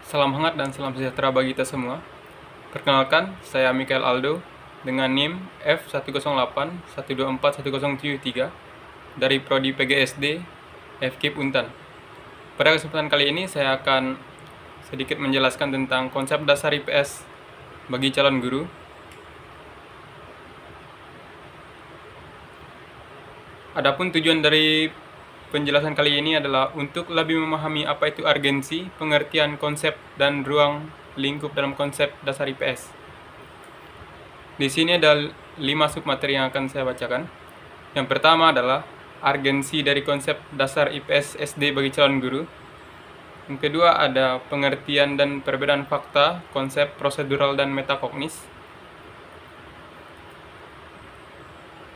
Salam hangat dan salam sejahtera bagi kita semua. Perkenalkan, saya Mikael Aldo dengan NIM F108124107 dari Prodi PGSD FKIP Untan. Pada kesempatan kali ini saya akan sedikit menjelaskan tentang konsep dasar IPS bagi calon guru. Adapun tujuan dari penjelasan kali ini adalah untuk lebih memahami apa itu urgensi, pengertian konsep, dan ruang lingkup dalam konsep dasar IPS. Di sini ada 5 submateri yang akan saya bacakan. Yang pertama adalah urgensi dari konsep dasar IPS SD bagi calon guru. Yang kedua ada pengertian dan perbedaan fakta, konsep prosedural dan metakognis.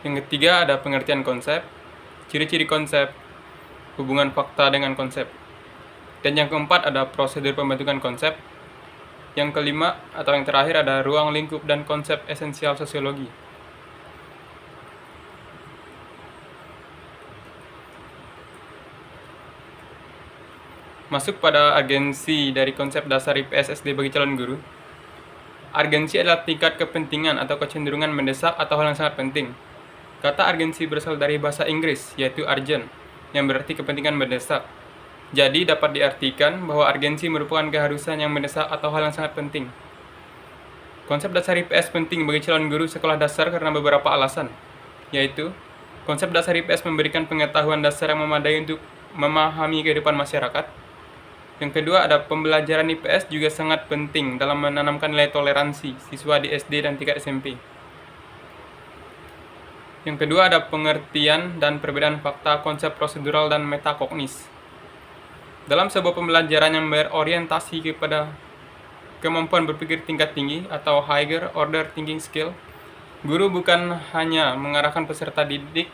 Yang ketiga ada pengertian konsep, ciri-ciri konsep, hubungan fakta dengan konsep. Dan yang keempat ada prosedur pembentukan konsep. Yang kelima atau yang terakhir ada ruang lingkup dan konsep esensial sosiologi. Masuk pada urgensi dari konsep dasar IPS SD bagi calon guru. Urgensi adalah tingkat kepentingan atau kecenderungan mendesak atau hal yang sangat penting. Kata urgensi berasal dari bahasa Inggris, yaitu urgent, yang berarti kepentingan mendesak. Jadi dapat diartikan bahwa urgensi merupakan keharusan yang mendesak atau hal yang sangat penting. Konsep dasar IPS penting bagi calon guru sekolah dasar karena beberapa alasan, yaitu konsep dasar IPS memberikan pengetahuan dasar yang memadai untuk memahami kehidupan masyarakat. Yang kedua, ada pembelajaran IPS juga sangat penting dalam menanamkan nilai toleransi siswa di SD dan tingkat SMP. Yang kedua, ada pengertian dan perbedaan fakta, konsep prosedural dan metakognis. Dalam sebuah pembelajaran yang berorientasi kepada kemampuan berpikir tingkat tinggi atau higher order thinking skill, guru bukan hanya mengarahkan peserta didik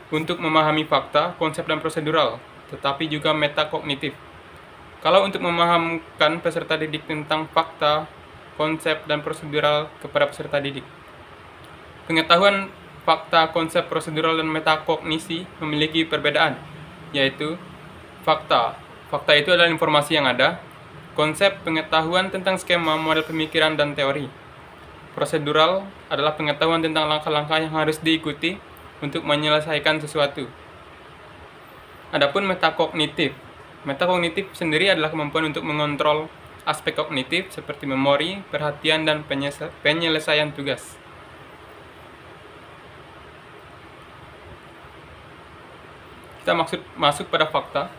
untuk memahami fakta, konsep dan prosedural, tetapi juga metakognitif. Kalau untuk memahamkan peserta didik tentang fakta, konsep, dan prosedural kepada peserta didik, pengetahuan fakta, konsep, prosedural, dan metakognisi memiliki perbedaan, yaitu fakta. Fakta itu adalah informasi yang ada. Konsep pengetahuan tentang skema, model pemikiran, dan teori. Prosedural adalah pengetahuan tentang langkah-langkah yang harus diikuti untuk menyelesaikan sesuatu. Adapun metakognitif. Metakognitif sendiri adalah kemampuan untuk mengontrol aspek kognitif seperti memori, perhatian, dan penyelesaian tugas. Kita masuk pada fakta.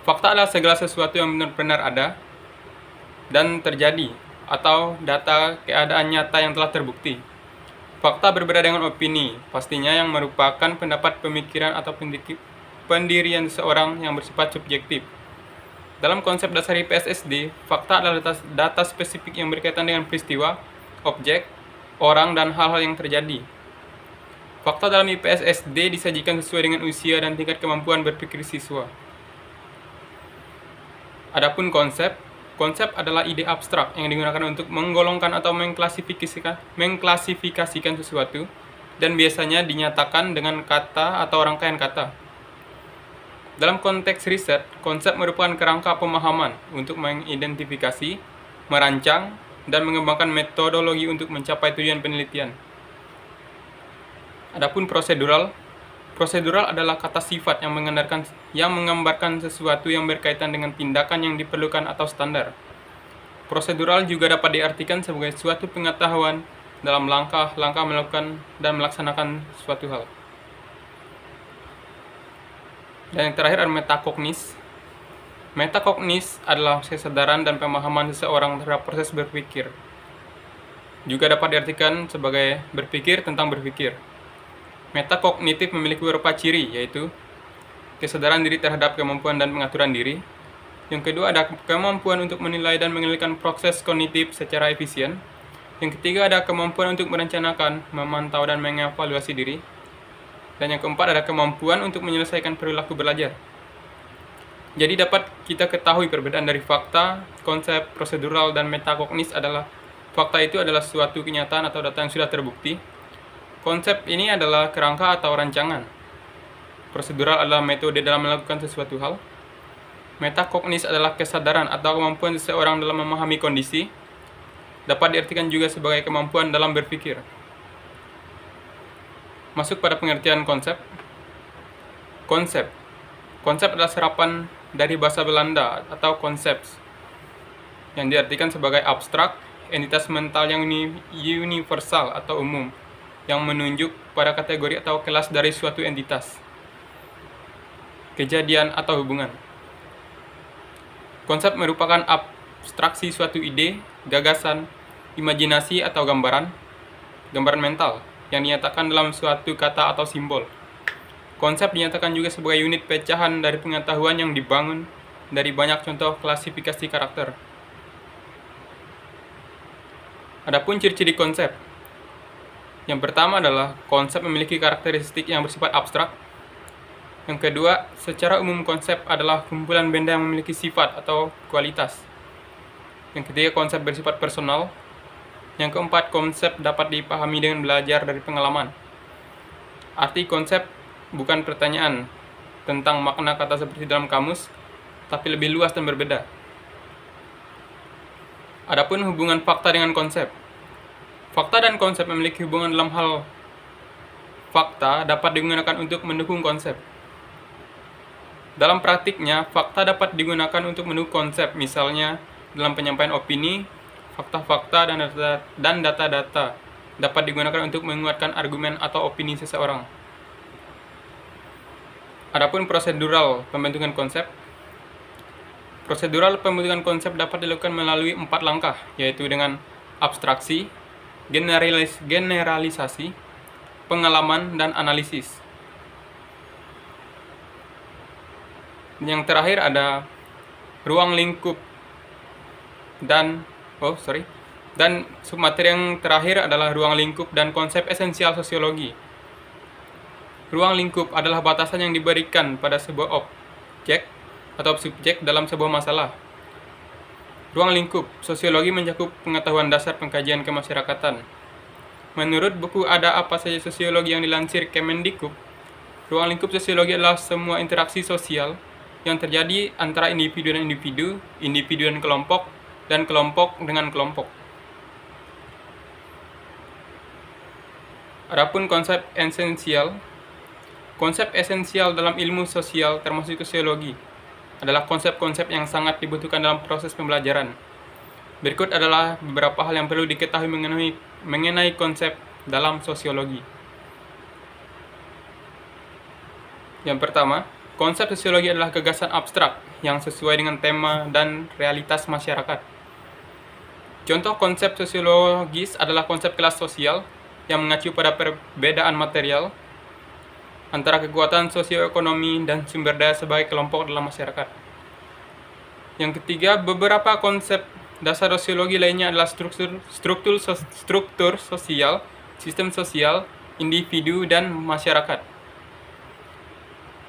Fakta adalah segala sesuatu yang benar-benar ada dan terjadi, atau data keadaan nyata yang telah terbukti. Fakta berbeda dengan opini, pastinya yang merupakan pendapat, pemikiran, atau pendirian seseorang yang bersifat subjektif. Dalam konsep dasar IPS SD, fakta adalah data spesifik yang berkaitan dengan peristiwa, objek, orang, dan hal-hal yang terjadi. Fakta dalam IPS SD disajikan sesuai dengan usia dan tingkat kemampuan berpikir siswa. Adapun konsep adalah ide abstrak yang digunakan untuk menggolongkan atau mengklasifikasikan sesuatu dan biasanya dinyatakan dengan kata atau rangkaian kata. Dalam konteks riset, konsep merupakan kerangka pemahaman untuk mengidentifikasi, merancang, dan mengembangkan metodologi untuk mencapai tujuan penelitian. Adapun prosedural adalah kata sifat yang menggambarkan sesuatu yang berkaitan dengan tindakan yang diperlukan atau standar. Prosedural juga dapat diartikan sebagai suatu pengetahuan dalam langkah-langkah melakukan dan melaksanakan suatu hal. Dan yang terakhir adalah metakognis. Metakognis adalah kesadaran dan pemahaman seseorang terhadap proses berpikir. Juga dapat diartikan sebagai berpikir tentang berpikir. Metakognitif memiliki beberapa ciri, yaitu kesadaran diri terhadap kemampuan dan pengaturan diri. Yang kedua ada kemampuan untuk menilai dan mengendalikan proses kognitif secara efisien. Yang ketiga ada kemampuan untuk merencanakan, memantau, dan mengevaluasi diri. Dan yang keempat ada kemampuan untuk menyelesaikan perilaku belajar. Jadi dapat kita ketahui perbedaan dari fakta, konsep, prosedural, dan metakognis adalah fakta itu adalah suatu kenyataan atau data yang sudah terbukti. Konsep ini adalah kerangka atau rancangan. Prosedural adalah metode dalam melakukan sesuatu hal. Metakognis adalah kesadaran atau kemampuan seseorang dalam memahami kondisi, dapat diartikan juga sebagai kemampuan dalam berpikir. Masuk pada pengertian konsep. Konsep. Konsep adalah serapan dari bahasa Belanda atau concepts, yang diartikan sebagai abstrak, entitas mental yang universal atau umum, yang menunjuk pada kategori atau kelas dari suatu entitas, kejadian atau hubungan. Konsep merupakan abstraksi suatu ide, gagasan, imajinasi atau gambaran mental yang dinyatakan dalam suatu kata atau simbol. Konsep dinyatakan juga sebagai unit pecahan dari pengetahuan yang dibangun dari banyak contoh klasifikasi karakter. Adapun ciri-ciri konsep. Yang pertama adalah konsep memiliki karakteristik yang bersifat abstrak. Yang kedua, secara umum konsep adalah kumpulan benda yang memiliki sifat atau kualitas. Yang ketiga, konsep bersifat personal. Yang keempat, konsep dapat dipahami dengan belajar dari pengalaman. Arti konsep bukan pertanyaan tentang makna kata seperti dalam kamus, tapi lebih luas dan berbeda. Adapun hubungan fakta dengan konsep. Fakta dan konsep memiliki hubungan dalam hal fakta dapat digunakan untuk mendukung konsep. Dalam praktiknya, fakta dapat digunakan untuk mendukung konsep, misalnya dalam penyampaian opini, fakta-fakta dan data-data dapat digunakan untuk menguatkan argumen atau opini seseorang. Adapun prosedural pembentukan konsep. Prosedural pembentukan konsep dapat dilakukan melalui 4 langkah, yaitu dengan abstraksi, generalisasi, pengalaman, dan analisis. Yang terakhir ada ruang lingkup dan submateri yang terakhir adalah ruang lingkup dan konsep esensial sosiologi. Ruang lingkup adalah batasan yang diberikan pada sebuah objek atau subjek dalam sebuah masalah. Ruang lingkup sosiologi mencakup pengetahuan dasar pengkajian kemasyarakatan. Menurut buku Ada Apa Saja Sosiologi yang dilansir Kemendikbud, ruang lingkup sosiologi adalah semua interaksi sosial yang terjadi antara individu dan individu, individu dan kelompok dengan kelompok. Adapun konsep esensial dalam ilmu sosial termasuk sosiologi adalah konsep-konsep yang sangat dibutuhkan dalam proses pembelajaran. Berikut adalah beberapa hal yang perlu diketahui mengenai konsep dalam sosiologi. Yang pertama, konsep sosiologi adalah gagasan abstrak yang sesuai dengan tema dan realitas masyarakat. Contoh konsep sosiologis adalah konsep kelas sosial yang mengacu pada perbedaan material antara kekuatan sosioekonomi dan sumber daya sebagai kelompok dalam masyarakat. Yang ketiga, beberapa konsep dasar sosiologi lainnya adalah struktur sosial, sistem sosial, individu, dan masyarakat.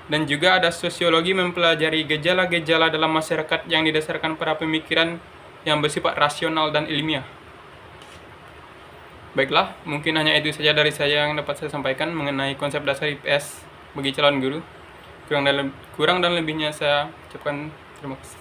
Dan juga ada sosiologi mempelajari gejala-gejala dalam masyarakat yang didasarkan pada pemikiran yang bersifat rasional dan ilmiah. Baiklah, mungkin hanya itu saja dari saya yang dapat saya sampaikan mengenai konsep dasar IPS bagi calon guru. Kurang dan lebihnya saya ucapkan terima kasih.